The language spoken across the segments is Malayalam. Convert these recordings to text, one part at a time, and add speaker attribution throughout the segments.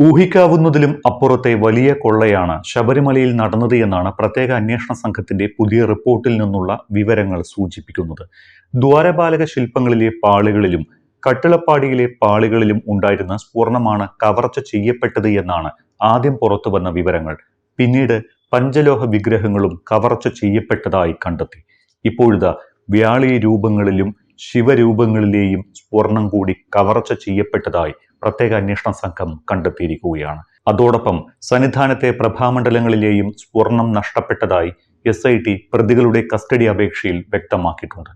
Speaker 1: ഊഹിക്കാവുന്നതിലും അപ്പുറത്തെ വലിയ കൊള്ളയാണ് ശബരിമലയിൽ നടന്നത് എന്നാണ് പ്രത്യേക അന്വേഷണ സംഘത്തിന്റെ പുതിയ റിപ്പോർട്ടിൽ നിന്നുള്ള വിവരങ്ങൾ സൂചിപ്പിക്കുന്നത്. ദ്വാരപാലക ശില്പങ്ങളിലെ പാളികളിലും കട്ടിളപ്പാടിയിലെ പാളികളിലും ഉണ്ടായിരുന്ന സ്വർണമാണ് കവർച്ച ചെയ്യപ്പെട്ടത് എന്നാണ് ആദ്യം പുറത്തുവന്ന വിവരങ്ങൾ. പിന്നീട് പഞ്ചലോഹ വിഗ്രഹങ്ങളും കവർച്ച ചെയ്യപ്പെട്ടതായി കണ്ടെത്തി. ഇപ്പോഴിതാ വ്യാളി രൂപങ്ങളിലും ശിവരൂപങ്ങളിലെയും സ്വർണം കൂടി കവർച്ച ചെയ്യപ്പെട്ടതായി പ്രത്യേക അന്വേഷണ സംഘം കണ്ടെത്തിയിരിക്കുകയാണ്. അതോടൊപ്പം സന്നിധാനത്തെ പ്രഭാമണ്ഡലങ്ങളിലെയും സ്വർണം നഷ്ടപ്പെട്ടതായി SIT പ്രതികളുടെ കസ്റ്റഡി അപേക്ഷയിൽ വ്യക്തമാക്കിയിട്ടുണ്ട്.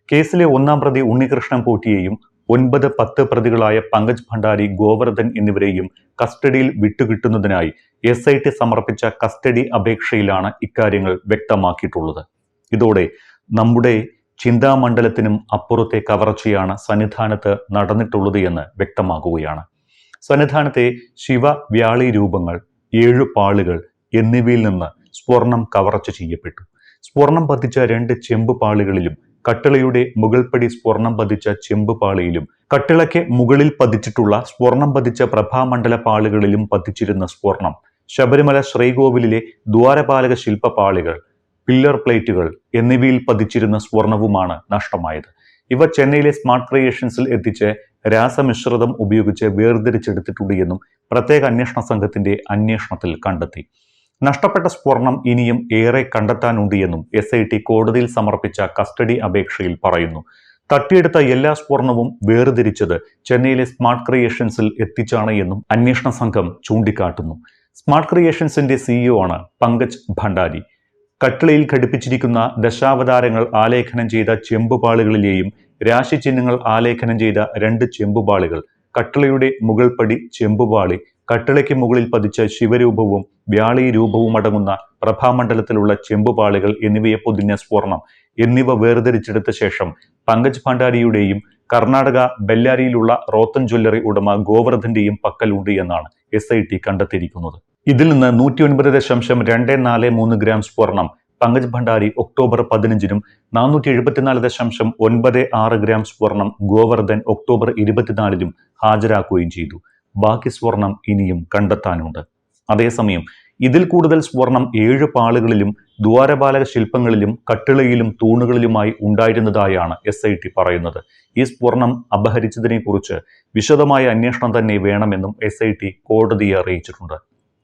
Speaker 1: കേസിലെ ഒന്നാം പ്രതി ഉണ്ണികൃഷ്ണൻ പോറ്റിയെയും 9, 10 പ്രതികളായ പങ്കജ് ഭണ്ഡാരി, ഗോവർദ്ധൻ എന്നിവരെയും കസ്റ്റഡിയിൽ വിട്ടുകിട്ടുന്നതിനായി SIT സമർപ്പിച്ച കസ്റ്റഡി അപേക്ഷയിലാണ് ഇക്കാര്യങ്ങൾ വ്യക്തമാക്കിയിട്ടുള്ളത്. ഇതോടെ നമ്മുടെ ചിന്താമണ്ഡലത്തിനും അപ്പുറത്തെ കവർച്ചയാണ് സന്നിധാനത്ത് നടന്നിട്ടുള്ളത് എന്ന് വ്യക്തമാകുകയാണ്. സന്നിധാനത്തെ ശിവ വ്യാളി രൂപങ്ങൾ, 7 പാളികൾ എന്നിവയിൽ നിന്ന് സ്വർണം കവർച്ച ചെയ്യപ്പെട്ടു. സ്വർണം പതിച്ച 2 ചെമ്പ് പാളികളിലും കട്ടിളയുടെ മുകൾപ്പടി സ്വർണം പതിച്ച ചെമ്പ് പാളിയിലും കട്ടിളയ്ക്ക് മുകളിൽ പതിച്ചിട്ടുള്ള സ്വർണം പതിച്ച പ്രഭാമണ്ഡല പാളികളിലും പതിച്ചിരുന്ന സ്വർണം ശബരിമല ശ്രീകോവിലിലെ ദ്വാരപാലക ശില്പപാളികൾ, പില്ലർ പ്ലേറ്റുകൾ എന്നിവയിൽ പതിച്ചിരുന്ന സ്വർണവുമാണ് നഷ്ടമായത്. ഇവ ചെന്നൈയിലെ സ്മാർട്ട് ക്രിയേഷൻസിൽ എത്തിച്ച് രാസമിശ്രിതം ഉപയോഗിച്ച് വേർതിരിച്ചെടുത്തിട്ടുണ്ട് എന്നും പ്രത്യേക അന്വേഷണ സംഘത്തിന്റെ അന്വേഷണത്തിൽ കണ്ടെത്തി. നഷ്ടപ്പെട്ട സ്വർണം ഇനിയും ഏറെ കണ്ടെത്താനുണ്ട് എന്നും SIT കോടതിയിൽ സമർപ്പിച്ച കസ്റ്റഡി അപേക്ഷയിൽ പറയുന്നു. തട്ടിയെടുത്ത എല്ലാ സ്വർണവും വേർതിരിച്ചത് ചെന്നൈയിലെ സ്മാർട്ട് ക്രിയേഷൻസിൽ എത്തിച്ചാണ് എന്നും അന്വേഷണ സംഘം ചൂണ്ടിക്കാട്ടുന്നു. സ്മാർട്ട് ക്രിയേഷൻസിന്റെ CEO ആണ് പങ്കജ് ഭണ്ഡാരി. കട്ടിളയിൽ ഘടിപ്പിച്ചിരിക്കുന്ന ദശാവതാരങ്ങൾ ആലേഖനം ചെയ്ത ചെമ്പുപാളികളിലെയും രാശിചിഹ്നങ്ങൾ ആലേഖനം ചെയ്ത 2 ചെമ്പുപാളികൾ, കട്ടിളയുടെ മുകൾപ്പടി ചെമ്പുപാളി, കട്ടിളയ്ക്ക് മുകളിൽ പതിച്ച ശിവരൂപവും വ്യാളി രൂപവും അടങ്ങുന്ന പ്രഭാമണ്ഡലത്തിലുള്ള ചെമ്പുപാളികൾ എന്നിവയെ പൊതിഞ്ഞ സ്വർണം എന്നിവ വേർതിരിച്ചെടുത്ത ശേഷം പങ്കജ് ഭണ്ഡാരിയുടെയും കർണാടക ബെല്ലാരിയിലുള്ള റോത്തൻ ജ്വല്ലറി ഉടമ ഗോവർദ്ധന്റെയും പക്കലുണ്ട് എന്നാണ് SIT കണ്ടെത്തിയിരിക്കുന്നത്. ഇതിൽ നിന്ന് 109.243 ഗ്രാം സ്വർണം പങ്കജ് ഭണ്ഡാരി ഒക്ടോബർ 15-നും 474.96 ഗ്രാം സ്വർണം ഗോവർദ്ധൻ ഒക്ടോബർ 24-നും ഹാജരാക്കുകയും ചെയ്തു. ബാക്കി സ്വർണം ഇനിയും കണ്ടെത്താനുണ്ട്. അതേസമയം ഇതിൽ കൂടുതൽ സ്വർണം 7 പാളുകളിലും ദ്വാരപാലക ശില്പങ്ങളിലും കട്ടിളയിലും തൂണുകളിലുമായി ഉണ്ടായിരുന്നതായാണ് SIT പറയുന്നത്. ഈ സ്വർണം അപഹരിച്ചതിനെ കുറിച്ച് വിശദമായ അന്വേഷണം തന്നെ വേണമെന്നും SIT കോടതിയെ അറിയിച്ചിട്ടുണ്ട്.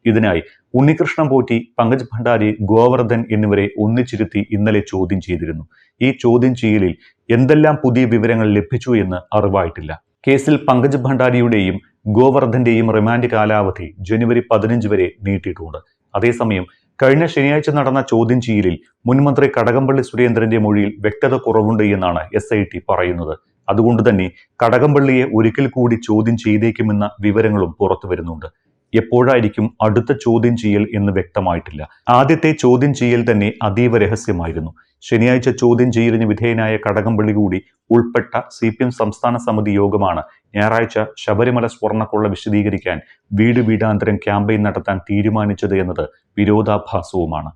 Speaker 1: ഇതിനായി ഉണ്ണികൃഷ്ണൻ പോറ്റി, പങ്കജ് ഭണ്ഡാരി, ഗോവർദ്ധൻ എന്നിവരെ ഒന്നിച്ചിരുത്തി ഇന്നലെ ചോദ്യം ചെയ്തിരുന്നു. ഈ ചോദ്യം ചെയ്യലിൽ എന്തെല്ലാം പുതിയ വിവരങ്ങൾ ലഭിച്ചു എന്ന് അറിവായിട്ടില്ല. കേസിൽ പങ്കജ് ഭണ്ഡാരിയുടെയും ഗോവർദ്ധന്റെയും റിമാൻഡ് കാലാവധി ജനുവരി 15 വരെ നീട്ടിയിട്ടുണ്ട്. അതേസമയം കഴിഞ്ഞ ശനിയാഴ്ച നടന്ന ചോദ്യം ചെയ്യലിൽ മുൻമന്ത്രി കടകംപള്ളി സുരേന്ദ്രന്റെ മൊഴിയിൽ വ്യക്തത കുറവുണ്ട് എന്നാണ് SIT പറയുന്നത്. അതുകൊണ്ട് തന്നെ കടകംപള്ളിയെ ഒരിക്കൽ കൂടി ചോദ്യം ചെയ്തേക്കുമെന്ന വിവരങ്ങളും പുറത്തു വരുന്നുണ്ട്. എപ്പോഴായിരിക്കും അടുത്ത ചോദ്യം ചെയ്യൽ എന്ന് വ്യക്തമായിട്ടില്ല. ആദ്യത്തെ ചോദ്യം ചെയ്യൽ തന്നെ അതീവ രഹസ്യമായിരുന്നു. ശനിയാഴ്ച ചോദ്യം ചെയ്യലിന് വിധേയനായ കടകംപള്ളി കൂടി ഉൾപ്പെട്ട CPM സംസ്ഥാന സമിതി യോഗമാണ് ഞായറാഴ്ച ശബരിമല സ്വർണ്ണക്കൊള്ള വിശദീകരിക്കാൻ വീട് വീടാന്തരം ക്യാമ്പയിൻ നടത്താൻ തീരുമാനിച്ചത് എന്നത് വിരോധാഭാസവുമാണ്.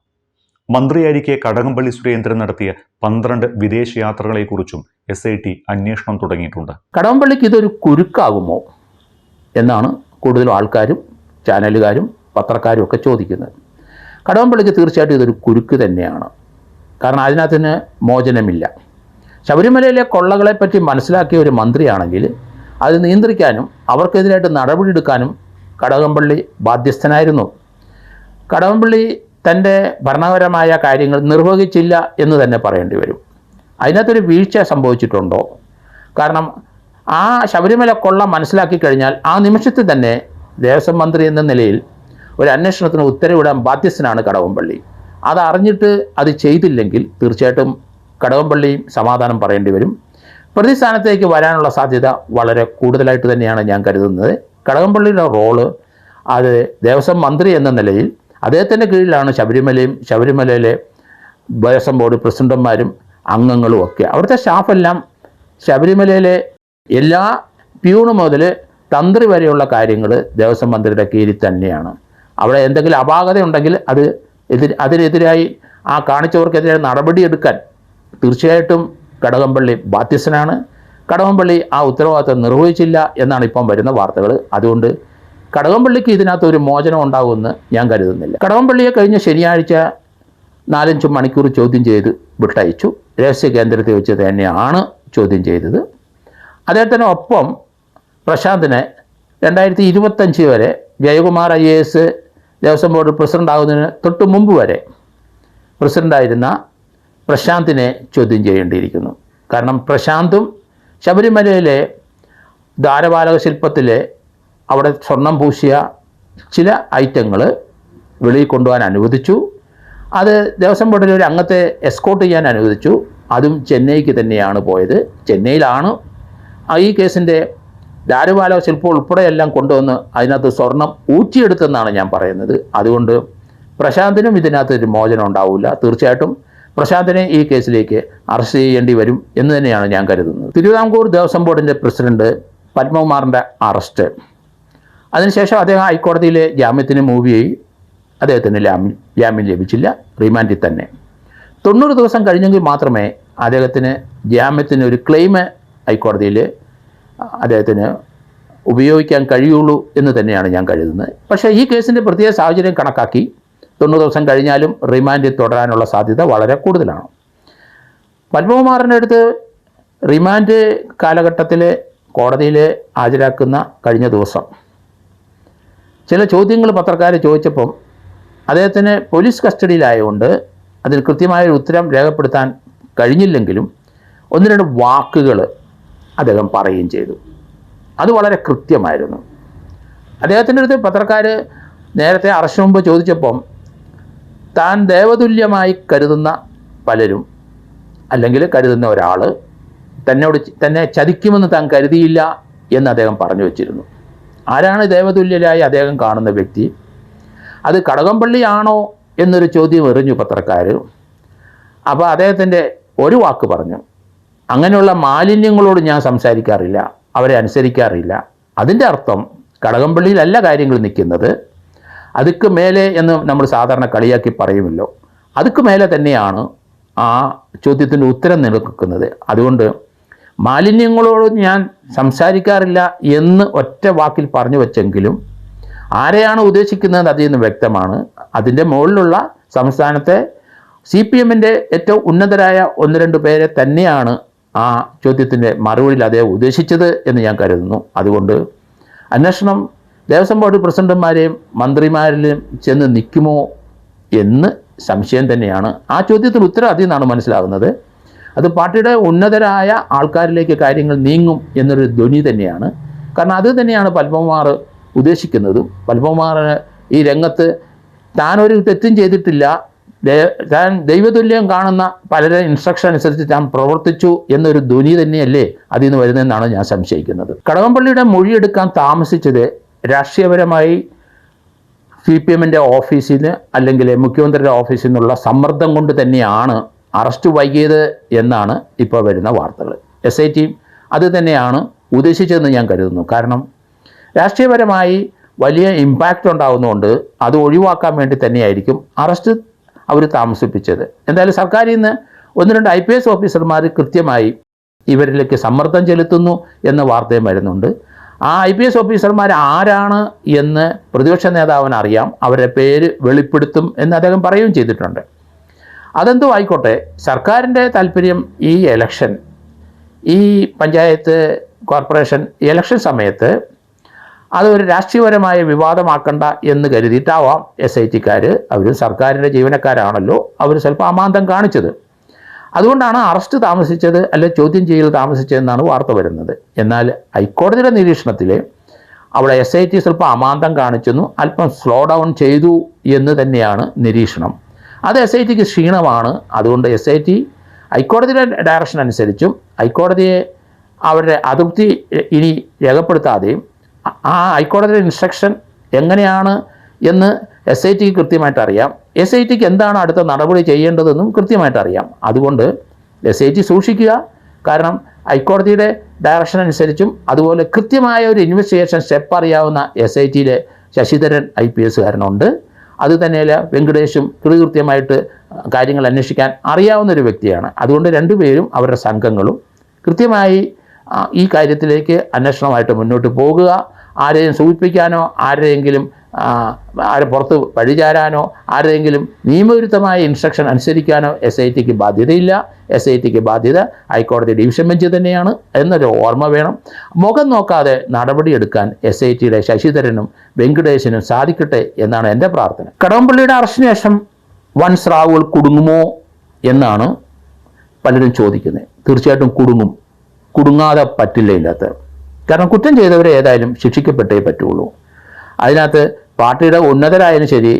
Speaker 1: മന്ത്രിയായിരിക്കെ കടകംപള്ളി സുരേന്ദ്രൻ നടത്തിയ 12 വിദേശയാത്രകളെക്കുറിച്ചും SIT അന്വേഷണം തുടങ്ങിയിട്ടുണ്ട്.
Speaker 2: കടകംപള്ളിക്ക് ഇതൊരു കുരുക്കാകുമോ എന്നാണ് കൂടുതലും ആൾക്കാരും ചാനലുകാരും പത്രക്കാരും ഒക്കെ ചോദിക്കുന്നത്. കടകംപള്ളിക്ക് തീർച്ചയായിട്ടും ഇതൊരു കുരുക്ക് തന്നെയാണ്. കാരണം അതിനകത്തിന് മോചനമില്ല. ശബരിമലയിലെ കൊള്ളകളെപ്പറ്റി മനസ്സിലാക്കിയ ഒരു മന്ത്രിയാണെങ്കിൽ അത് നിയന്ത്രിക്കാനും അവർക്കെതിരായിട്ട് നടപടിയെടുക്കാനും കടകംപള്ളി ബാധ്യസ്ഥനായിരുന്നു. കടകംപള്ളി തൻ്റെ ഭരണപരമായ കാര്യങ്ങൾ നിർവഹിച്ചില്ല എന്ന് തന്നെ പറയേണ്ടി വരും. അതിനകത്തൊരു വീഴ്ച സംഭവിച്ചിട്ടുണ്ടോ? കാരണം ആ ശബരിമല കൊള്ള മനസ്സിലാക്കി കഴിഞ്ഞാൽ ആ നിമിഷത്തിൽ തന്നെ ദേവസ്വം മന്ത്രി എന്ന നിലയിൽ ഒരു അന്വേഷണത്തിന് ഉത്തരവിടാൻ ബാധ്യസ്ഥനാണ് കടകംപള്ളി. അതറിഞ്ഞിട്ട് അത് ചെയ്തില്ലെങ്കിൽ തീർച്ചയായിട്ടും കടകംപള്ളിയും സമാധാനം പറയേണ്ടി വരും. പ്രതിസ്ഥാനത്തേക്ക് വരാനുള്ള സാധ്യത വളരെ കൂടുതലായിട്ട് തന്നെയാണ് ഞാൻ കരുതുന്നത്. കടകംപള്ളിയുടെ റോള് അത് ദേവസ്വം മന്ത്രി എന്ന നിലയിൽ അദ്ദേഹത്തിൻ്റെ കീഴിലാണ് ശബരിമലയിലെ ദേവസ്വം ബോർഡ് പ്രസിഡന്റുമാരും അംഗങ്ങളും ഒക്കെ. അവിടുത്തെ സ്റ്റാഫെല്ലാം ശബരിമലയിലെ എല്ലാ പ്യൂണ് മുതൽ തന്ത്രി വരെയുള്ള കാര്യങ്ങൾ ദേവസ്വം മന്ത്രിയുടെ കീഴിൽ തന്നെയാണ്. അവിടെ എന്തെങ്കിലും അപാകത ഉണ്ടെങ്കിൽ അതിനെതിരായി ആ കാണിച്ചവർക്കെതിരെ നടപടിയെടുക്കാൻ തീർച്ചയായിട്ടും കടകംപള്ളി ബാധ്യസ്ഥനാണ്. കടകംപള്ളി ആ ഉത്തരവാദിത്തം നിർവഹിച്ചില്ല എന്നാണ് ഇപ്പം വരുന്ന വാർത്തകൾ. അതുകൊണ്ട് കടകംപള്ളിക്ക് ഇതിനകത്ത് ഒരു മോചനം ഉണ്ടാകുമെന്ന് ഞാൻ കരുതുന്നില്ല. കടകംപള്ളിയെ കഴിഞ്ഞ ശനിയാഴ്ച 4-5 മണിക്കൂർ ചോദ്യം ചെയ്ത് വിട്ടയച്ചു. രഹസ്യ കേന്ദ്രത്തിൽ വെച്ച് തന്നെയാണ് ചോദ്യം ചെയ്തത്. അദ്ദേഹത്തിന് ഒപ്പം പ്രശാന്തിനെ 2025 വരെ Jayakumar IAS Devaswom board president ആകുന്നതിന് തൊട്ട് മുമ്പ് വരെ പ്രസിഡൻ്റായിരുന്ന പ്രശാന്തിനെ ചോദ്യം ചെയ്യേണ്ടിയിരിക്കുന്നു. കാരണം പ്രശാന്തും ശബരിമലയിലെ ദ്വാരപാലക ശില്പത്തിലെ അവിടെ സ്വർണം പൂശിയ ചില ഐറ്റങ്ങൾ വെളിയിൽ കൊണ്ടുപോകാൻ അനുവദിച്ചു. അത് ദേവസ്വം ബോർഡിലെ ഒരു അംഗത്തെ എസ്കോർട്ട് ചെയ്യാൻ അനുവദിച്ചു. അതും ചെന്നൈക്ക് തന്നെയാണ് പോയത്. ചെന്നൈയിലാണ് ഈ കേസിൻ്റെ ദ്വാരപാലക ശില്പം ഉൾപ്പെടെയെല്ലാം കൊണ്ടുവന്ന് അതിനകത്ത് സ്വർണം ഊറ്റിയെടുത്തെന്നാണ് ഞാൻ പറയുന്നത്. അതുകൊണ്ട് പ്രശാന്തിനും ഇതിനകത്ത് ഒരു മോചനം ഉണ്ടാവില്ല. തീർച്ചയായിട്ടും പ്രശാന്തിനെ ഈ കേസിലേക്ക് അറസ്റ്റ് ചെയ്യേണ്ടി വരും എന്ന് തന്നെയാണ് ഞാൻ കരുതുന്നത്. തിരുവിതാംകൂർ ദേവസ്വം ബോർഡിൻ്റെ പ്രസിഡന്റ് പത്മകുമാറിൻ്റെ അറസ്റ്റ്, അതിനുശേഷം അദ്ദേഹം ഹൈക്കോടതിയിലെ ജാമ്യത്തിന് മൂവ് ചെയ്ത് അദ്ദേഹത്തിന് ജാമ്യം ലഭിച്ചില്ല, റിമാൻഡിൽ തന്നെ. 90 ദിവസം കഴിഞ്ഞെങ്കിൽ മാത്രമേ അദ്ദേഹത്തിന് ജാമ്യത്തിന് ഒരു ക്ലെയിം ഹൈക്കോടതിയിൽ അദ്ദേഹത്തിന് ഉപയോഗിക്കാൻ കഴിയുള്ളൂ എന്ന് തന്നെയാണ് ഞാൻ കരുതുന്നത്. പക്ഷേ ഈ കേസിൻ്റെ പ്രത്യേക സാഹചര്യം കണക്കാക്കി 90 ദിവസം കഴിഞ്ഞാലും റിമാൻഡിൽ തുടരാനുള്ള സാധ്യത വളരെ കൂടുതലാണ്. പത്മകുമാറിൻ്റെ അടുത്ത് റിമാൻഡ് കാലഘട്ടത്തിൽ കോടതിയിൽ ഹാജരാക്കുന്ന കഴിഞ്ഞ ദിവസം ചില ചോദ്യങ്ങൾ പത്രക്കാർ ചോദിച്ചപ്പം അദ്ദേഹത്തിന് പോലീസ് കസ്റ്റഡിയിലായതുകൊണ്ട് അതിന് കൃത്യമായൊരു ഉത്തരം രേഖപ്പെടുത്താൻ കഴിഞ്ഞില്ലെങ്കിലും 1-2 വാക്കുകൾ അദ്ദേഹം പറയുകയും ചെയ്തു. അത് വളരെ കൃത്യമായിരുന്നു. അദ്ദേഹത്തിൻ്റെ അടുത്ത് പത്രക്കാർ നേരത്തെ അറസ്റ്റ് മുമ്പ് ചോദിച്ചപ്പം താൻ ദേവതുല്യമായി കരുതുന്ന പലരും അല്ലെങ്കിൽ കരുതുന്ന ഒരാൾ തന്നെ ചതിക്കുമെന്ന് താൻ കരുതിയില്ല എന്ന് അദ്ദേഹം പറഞ്ഞു വച്ചിരുന്നു. ആരാണ് ദേവതുല്യരായി അദ്ദേഹം കാണുന്ന വ്യക്തി? അത് കടകംപള്ളിയാണോ എന്നൊരു ചോദ്യം എറിഞ്ഞു പത്രക്കാർ. അപ്പോൾ അദ്ദേഹത്തിൻ്റെ ഒരു വാക്ക് പറഞ്ഞു, അങ്ങനെയുള്ള മാലിന്യങ്ങളോട് ഞാൻ സംസാരിക്കാറില്ല, അവരെ അനുസരിക്കാറില്ല. അതിൻ്റെ അർത്ഥം കടകംപള്ളിയിലല്ല കാര്യങ്ങൾ നിൽക്കുന്നത്, അതുക്ക് മേലെ എന്ന് നമ്മൾ സാധാരണ കളിയാക്കി പറയുമല്ലോ, അതുക്ക് മേലെ തന്നെയാണ് ആ ചോദ്യത്തിൻ്റെ ഉത്തരം നിലനിൽക്കുന്നത്. അതുകൊണ്ട് മാലിന്യങ്ങളോട് ഞാൻ സംസാരിക്കാറില്ല എന്ന് ഒറ്റ വാക്കിൽ പറഞ്ഞു വച്ചെങ്കിലും ആരെയാണ് ഉദ്ദേശിക്കുന്നത് അതിൽ നിന്ന് വ്യക്തമാണ്. അതിൻ്റെ മുകളിലുള്ള സംസ്ഥാനത്തെ CPMൻ്റെ ഏറ്റവും ഉന്നതരായ 1-2 പേരെ തന്നെയാണ് ആ ചോദ്യത്തിൻ്റെ മറുപടിയിൽ അദ്ദേഹം ഉദ്ദേശിച്ചത് എന്ന് ഞാൻ കരുതുന്നു. അതുകൊണ്ട് അന്വേഷണം ദേവസ്വം ബോർഡ് പ്രസിഡന്റുമാരെയും മന്ത്രിമാരിലും ചെന്ന് നിൽക്കുമോ എന്ന് സംശയം തന്നെയാണ്. ആ ചോദ്യത്തിന് ഉത്തരം അതിൽ നിന്നാണ് മനസ്സിലാകുന്നത്. അത് പാർട്ടിയുടെ ഉന്നതരായ ആൾക്കാരിലേക്ക് കാര്യങ്ങൾ നീങ്ങും എന്നൊരു ധ്വനി തന്നെയാണ്. കാരണം അത് തന്നെയാണ് പത്മകുമാർ ഉദ്ദേശിക്കുന്നതും. പത്മകുമാറിന് ഈ രംഗത്ത് താനൊരു തെറ്റും ചെയ്തിട്ടില്ല, താൻ ദൈവതുല്യം കാണുന്ന പലരെ ഇൻസ്ട്രക്ഷൻ അനുസരിച്ച് താൻ പ്രവർത്തിച്ചു എന്നൊരു ധ്വനി തന്നെയല്ലേ അതിൽ നിന്ന് വരുന്നതെന്നാണ് ഞാൻ സംശയിക്കുന്നത്. കടകംപള്ളിയുടെ മൊഴിയെടുക്കാൻ താമസിച്ചത് രാഷ്ട്രീയപരമായി CPMൻ്റെ ഓഫീസിൽ നിന്ന് അല്ലെങ്കിൽ മുഖ്യമന്ത്രിയുടെ ഓഫീസിൽ നിന്നുള്ള സമ്മർദ്ദം കൊണ്ട് തന്നെയാണ് അറസ്റ്റ് വൈകിയത് എന്നാണ് ഇപ്പോൾ വരുന്ന വാർത്തകൾ. SIT അത് തന്നെയാണ് ഉദ്ദേശിച്ചതെന്ന് ഞാൻ കരുതുന്നു. കാരണം രാഷ്ട്രീയപരമായി വലിയ ഇമ്പാക്റ്റ് ഉണ്ടാകുന്നതുകൊണ്ട് അത് ഒഴിവാക്കാൻ വേണ്ടി തന്നെയായിരിക്കും അറസ്റ്റ് അവർ താമസിപ്പിച്ചത്. എന്തായാലും സർക്കാരിൽ നിന്ന് 1-2 IPS ഓഫീസർമാർ കൃത്യമായി ഇവരിലേക്ക് സമ്മർദ്ദം ചെലുത്തുന്നു എന്ന വാർത്തയും വരുന്നുണ്ട്. ആ IPS ഓഫീസർമാർ ആരാണ് എന്ന് പ്രതിപക്ഷ നേതാവിന് അറിയാം, അവരുടെ പേര് വെളിപ്പെടുത്തും എന്ന് അദ്ദേഹം പറയുകയും ചെയ്തിട്ടുണ്ട്. അതെന്തോ ആയിക്കോട്ടെ, സർക്കാരിൻ്റെ താല്പര്യം ഈ ഇലക്ഷൻ, ഈ പഞ്ചായത്ത് കോർപ്പറേഷൻ ഇലക്ഷൻ സമയത്ത് അതൊരു രാഷ്ട്രീയപരമായ വിവാദമാക്കണ്ട എന്ന് കരുതിയിട്ടാവാം SITക്കാർ, അവർ സർക്കാരിൻ്റെ ജീവനക്കാരാണല്ലോ, അവർ സ്വല്പം അമാന്തം കാണിച്ചത്. അതുകൊണ്ടാണ് അറസ്റ്റ് താമസിച്ചത് അല്ലെ ചോദ്യം ചെയ്യൽ താമസിച്ചതെന്നാണ് വാർത്ത വരുന്നത്. എന്നാൽ ഹൈക്കോടതിയുടെ നിരീക്ഷണത്തിൽ അവിടെ SIT സ്വല്പം അമാന്തം കാണിച്ചെന്നു, അല്പം സ്ലോ ഡൗൺ ചെയ്തു എന്ന് തന്നെയാണ് നിരീക്ഷണം. അത് SITക്ക് ക്ഷീണമാണ്. അതുകൊണ്ട് SIT ഹൈക്കോടതിയുടെ ഡയറക്ഷൻ അനുസരിച്ചും ഹൈക്കോടതിയെ അവരുടെ അതൃപ്തി ഇനി രേഖപ്പെടുത്താതെയും ആ ഹൈക്കോടതിയുടെ ഇൻസ്ട്രക്ഷൻ എങ്ങനെയാണ് എന്ന് SITക്ക് കൃത്യമായിട്ട് അറിയാം. SITക്ക് എന്താണ് അടുത്ത നടപടി ചെയ്യേണ്ടതെന്നും കൃത്യമായിട്ട് അറിയാം. അതുകൊണ്ട് SIT സൂക്ഷിക്കുക. കാരണം ഹൈക്കോടതിയുടെ ഡയറക്ഷൻ അനുസരിച്ചും അതുപോലെ കൃത്യമായ ഒരു ഇൻവെസ്റ്റിഗേഷൻ സ്റ്റെപ്പ് അറിയാവുന്ന SITയിലെ ശശിധരൻ IPSകാരനുണ്ട്. അത് തന്നെയല്ല വെങ്കടേഷും കൃത്യമായിട്ട് കാര്യങ്ങൾ അന്വേഷിക്കാൻ അറിയാവുന്നൊരു വ്യക്തിയാണ്. അതുകൊണ്ട് രണ്ടുപേരും അവരുടെ സംഘങ്ങളും കൃത്യമായി ഈ കാര്യത്തിലേക്ക് അന്വേഷണമായിട്ട് മുന്നോട്ട് പോകുക. ആരെയും സൂചിപ്പിക്കാനോ ആരെയെങ്കിലും ആരെ പുറത്ത് പഴിചാരാനോ ആരെയെങ്കിലും നിയമവിരുദ്ധമായ ഇൻസ്ട്രക്ഷൻ അനുസരിക്കാനോ SITക്ക് ബാധ്യതയില്ല. SITക്ക് ബാധ്യത ഹൈക്കോടതി ഡിവിഷൻ ബെഞ്ച് തന്നെയാണ് എന്നൊരു ഓർമ്മ വേണം. മുഖം നോക്കാതെ നടപടിയെടുക്കാൻ SITയുടെ ശശിധരനും വെങ്കടേശനും സാധിക്കട്ടെ എന്നാണ് എൻ്റെ പ്രാർത്ഥന. കടകംപള്ളിയുടെ അറസ്റ്റിന് ശേഷം വൻസ് റാവുകൾ കുടുങ്ങുമോ എന്നാണ് പലരും ചോദിക്കുന്നത്. തീർച്ചയായിട്ടും കുടുങ്ങും. കുടുങ്ങാതെ പറ്റില്ല ഇതിനകത്ത്. കാരണം കുറ്റം ചെയ്തവരെ ഏതായാലും ശിക്ഷിക്കപ്പെട്ടേ പറ്റുള്ളൂ. അതിനകത്ത് പാർട്ടിയുടെ ഉന്നതരായാലും ശരി,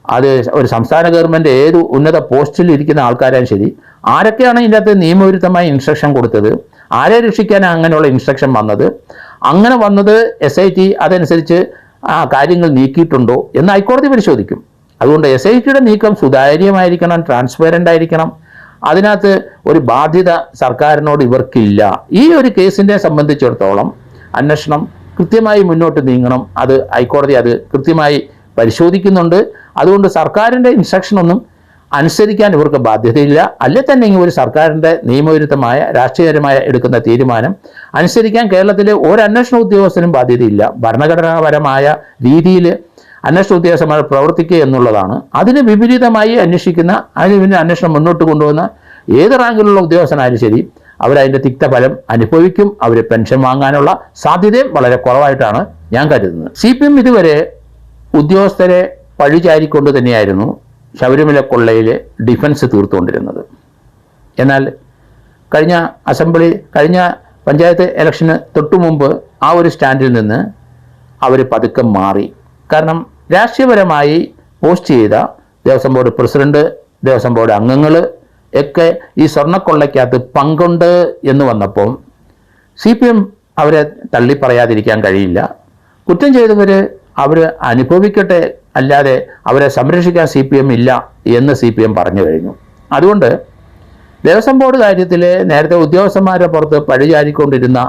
Speaker 2: അത് ഒരു സംസ്ഥാന ഗവൺമെൻറ് ഏത് ഉന്നത പോസ്റ്റിൽ ഇരിക്കുന്ന ആൾക്കാരായാലും ശരി, ആരൊക്കെയാണ് ഇതിൻ്റെ അകത്ത് നിയമവിരുദ്ധമായി ഇൻസ്ട്രക്ഷൻ കൊടുത്തത്, ആരെ രക്ഷിക്കാനാണ് അങ്ങനെയുള്ള ഇൻസ്ട്രക്ഷൻ വന്നത്, അങ്ങനെ വന്നത് SIT അതനുസരിച്ച് കാര്യങ്ങൾ നീക്കിയിട്ടുണ്ടോ എന്ന് ഹൈക്കോടതി പരിശോധിക്കും. അതുകൊണ്ട് SITയുടെ നീക്കം സുതാര്യമായിരിക്കണം, ട്രാൻസ്പെറൻ്റ് ആയിരിക്കണം. അതിനകത്ത് ഒരു ബാധ്യത സർക്കാരിനോട് ഇവർക്കില്ല. ഈ ഒരു കേസിനെ സംബന്ധിച്ചിടത്തോളം അന്വേഷണം കൃത്യമായി മുന്നോട്ട് നീങ്ങണം. അത് ഹൈക്കോടതി അത് കൃത്യമായി പരിശോധിക്കുന്നുണ്ട്. അതുകൊണ്ട് സർക്കാരിൻ്റെ ഇൻസ്ട്രക്ഷനൊന്നും അനുസരിക്കാൻ ഇവർക്ക് ബാധ്യതയില്ല. അല്ലെ തന്നെ ഒരു സർക്കാരിൻ്റെ നിയമവിരുദ്ധമായ രാഷ്ട്രീയപരമായ എടുക്കുന്ന തീരുമാനം അനുസരിക്കാൻ കേരളത്തിലെ ഒരു അന്വേഷണ ഉദ്യോഗസ്ഥനും ബാധ്യതയില്ല. ഭരണഘടനാപരമായ രീതിയിൽ അന്വേഷണ ഉദ്യോഗസ്ഥന്മാർ പ്രവർത്തിക്കുക എന്നുള്ളതാണ്. അതിന് വിപരീതമായി അന്വേഷിക്കുന്ന, അതിന് പിന്നെ അന്വേഷണം മുന്നോട്ട് കൊണ്ടുപോകുന്ന ഏത് റാങ്കിലുള്ള ഉദ്യോഗസ്ഥനായാലും ശരി, അവരതിൻ്റെ തിക്തഫലം അനുഭവിക്കും. അവർ പെൻഷൻ വാങ്ങാനുള്ള സാധ്യതയും വളരെ കുറവായിട്ടാണ് ഞാൻ കരുതുന്നത്. CPM ഇതുവരെ ഉദ്യോഗസ്ഥരെ പഴിചാരിക്കൊണ്ട് തന്നെയായിരുന്നു ശബരിമല കൊള്ളയിൽ ഡിഫൻസ് തീർത്തുകൊണ്ടിരുന്നത്. എന്നാൽ കഴിഞ്ഞ പഞ്ചായത്ത് ഇലക്ഷന് തൊട്ടു മുമ്പ് ആ ഒരു സ്റ്റാൻഡിൽ നിന്ന് അവർ പതുക്കെ മാറി. കാരണം രാഷ്ട്രീയപരമായി പോസ്റ്റ് ചെയ്ത Devaswom board president, Devaswom board അംഗങ്ങൾ ഒക്കെ ഈ സ്വർണ്ണക്കൊള്ളയ്ക്കകത്ത് പങ്കുണ്ട് എന്ന് വന്നപ്പോൾ CPM അവരെ തള്ളിപ്പറയാതിരിക്കാൻ കഴിയില്ല. കുറ്റം ചെയ്തവർ അവർ അനുഭവിക്കട്ടെ, അല്ലാതെ അവരെ സംരക്ഷിക്കാൻ CPM ഇല്ല എന്ന് CPM പറഞ്ഞു കഴിഞ്ഞു. അതുകൊണ്ട് ദേവസ്വം ബോർഡ് കാര്യത്തിൽ നേരത്തെ ഉദ്യോഗസ്ഥന്മാരെ പുറത്ത് പഴിചാരിക്കൊണ്ടിരുന്ന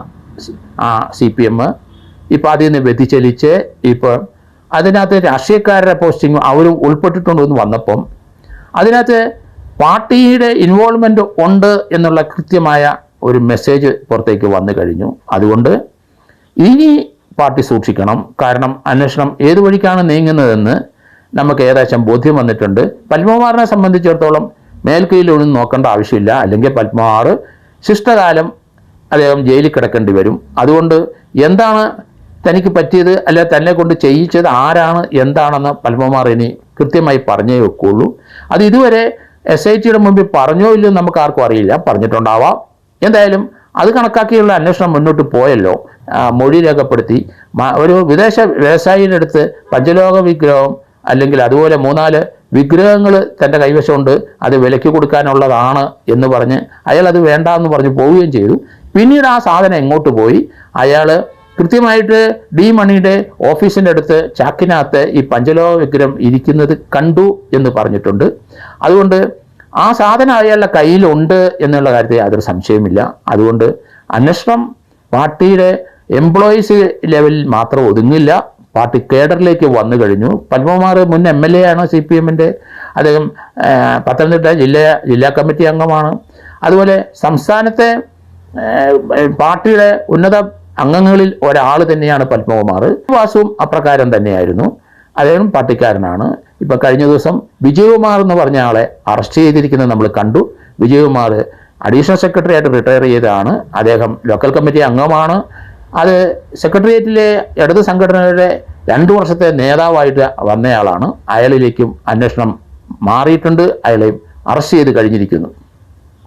Speaker 2: CPM ഇപ്പോൾ അതിൽ നിന്ന് വ്യതിചലിച്ച് ഇപ്പോൾ അതിനകത്ത് രാഷ്ട്രീയക്കാരുടെ പോസ്റ്റിംഗ് അവരും ഉൾപ്പെട്ടിട്ടുണ്ടെന്ന് വന്നപ്പം അതിനകത്ത് പാർട്ടിയുടെ ഇൻവോൾവ്മെൻ്റ് ഉണ്ട് എന്നുള്ള കൃത്യമായ ഒരു മെസ്സേജ് പുറത്തേക്ക് വന്നു കഴിഞ്ഞു. അതുകൊണ്ട് ഇനി പാർട്ടി സൂക്ഷിക്കണം. കാരണം അന്വേഷണം ഏത് വഴിക്കാണ് നീങ്ങുന്നതെന്ന് നമുക്ക് ഏകദേശം ബോധ്യം വന്നിട്ടുണ്ട്. പത്മകുമാറിനെ സംബന്ധിച്ചിടത്തോളം മേൽക്കൈയിലൊന്നും നോക്കേണ്ട ആവശ്യമില്ല. അല്ലെങ്കിൽ പത്മകുമാർ ശിഷ്ടകാലം അദ്ദേഹം ജയിലിൽ കിടക്കേണ്ടി വരും. അതുകൊണ്ട് എന്താണ് തനിക്ക് പറ്റിയത്, അല്ല തന്നെ കൊണ്ട് ചെയ്യിച്ചത് ആരാണ് എന്താണെന്ന് പത്മകുമാർ ഇനി കൃത്യമായി പറഞ്ഞേ വെക്കുള്ളൂ. അത് ഇതുവരെ SITയുടെ മുമ്പിൽ പറഞ്ഞോ ഇല്ലയോ നമുക്ക് ആർക്കും അറിയില്ല. പറഞ്ഞിട്ടുണ്ടാവാം. എന്തായാലും അത് കണക്കാക്കിയുള്ള അന്വേഷണം മുന്നോട്ട് പോയല്ലോ. മൊഴി രേഖപ്പെടുത്തി ഒരു വിദേശ വ്യവസായിയുടെ അടുത്ത് പഞ്ചലോക വിഗ്രഹം അല്ലെങ്കിൽ അതുപോലെ 3-4 വിഗ്രഹങ്ങൾ തൻ്റെ കൈവശമുണ്ട്, അത് വിലയ്ക്ക് കൊടുക്കാനുള്ളതാണ് എന്ന് പറഞ്ഞ് അയാൾ അത് വേണ്ട എന്ന് പറഞ്ഞ് പോവുകയും ചെയ്തു. പിന്നീട് ആ സാധനം എങ്ങോട്ട് പോയി, അയാൾ കൃത്യമായിട്ട് ഡി മണിയുടെ ഓഫീസിൻ്റെ അടുത്ത് ചാക്കിനകത്ത് ഈ പഞ്ചലോക വിഗ്രഹം ഇരിക്കുന്നത് കണ്ടു എന്ന് പറഞ്ഞിട്ടുണ്ട്. അതുകൊണ്ട് ആ സാധനം അയാളുടെ കയ്യിലുണ്ട് എന്നുള്ള കാര്യത്തിൽ യാതൊരു സംശയമില്ല. അതുകൊണ്ട് അന്വേഷണം പാർട്ടിയുടെ എംപ്ലോയീസ് ലെവലിൽ മാത്രം ഒതുങ്ങില്ല, പാർട്ടി കേഡറിലേക്ക് വന്നു കഴിഞ്ഞു. പത്മകുമാർ മുൻ MLA ആണ് CPMൻ്റെ. അദ്ദേഹം പത്തനംതിട്ട ജില്ലാ കമ്മിറ്റി അംഗമാണ്. അതുപോലെ സംസ്ഥാനത്തെ പാർട്ടിയുടെ ഉന്നത അംഗങ്ങളിൽ ഒരാൾ തന്നെയാണ് പത്മകുമാർ. വാസുവും അപ്രകാരം തന്നെയായിരുന്നു. അദ്ദേഹം പാർട്ടിക്കാരനാണ്. ഇപ്പം കഴിഞ്ഞ ദിവസം വിജയകുമാർ എന്ന് പറഞ്ഞ ആളെ അറസ്റ്റ് ചെയ്തിരിക്കുന്നത് നമ്മൾ കണ്ടു. വിജയകുമാർ അഡീഷണൽ സെക്രട്ടറി ആയിട്ട് റിട്ടയർ ചെയ്തതാണ്. അദ്ദേഹം ലോക്കൽ കമ്മിറ്റി അംഗമാണ്. അത് സെക്രട്ടേറിയറ്റിലെ ഇടത് സംഘടനയുടെ 2 വർഷത്തെ നേതാവായിട്ട് വന്നയാളാണ്. അയാളിലേക്കും അന്വേഷണം മാറിയിട്ടുണ്ട്. അയാളെയും അറസ്റ്റ് ചെയ്ത് കഴിഞ്ഞിരിക്കുന്നു.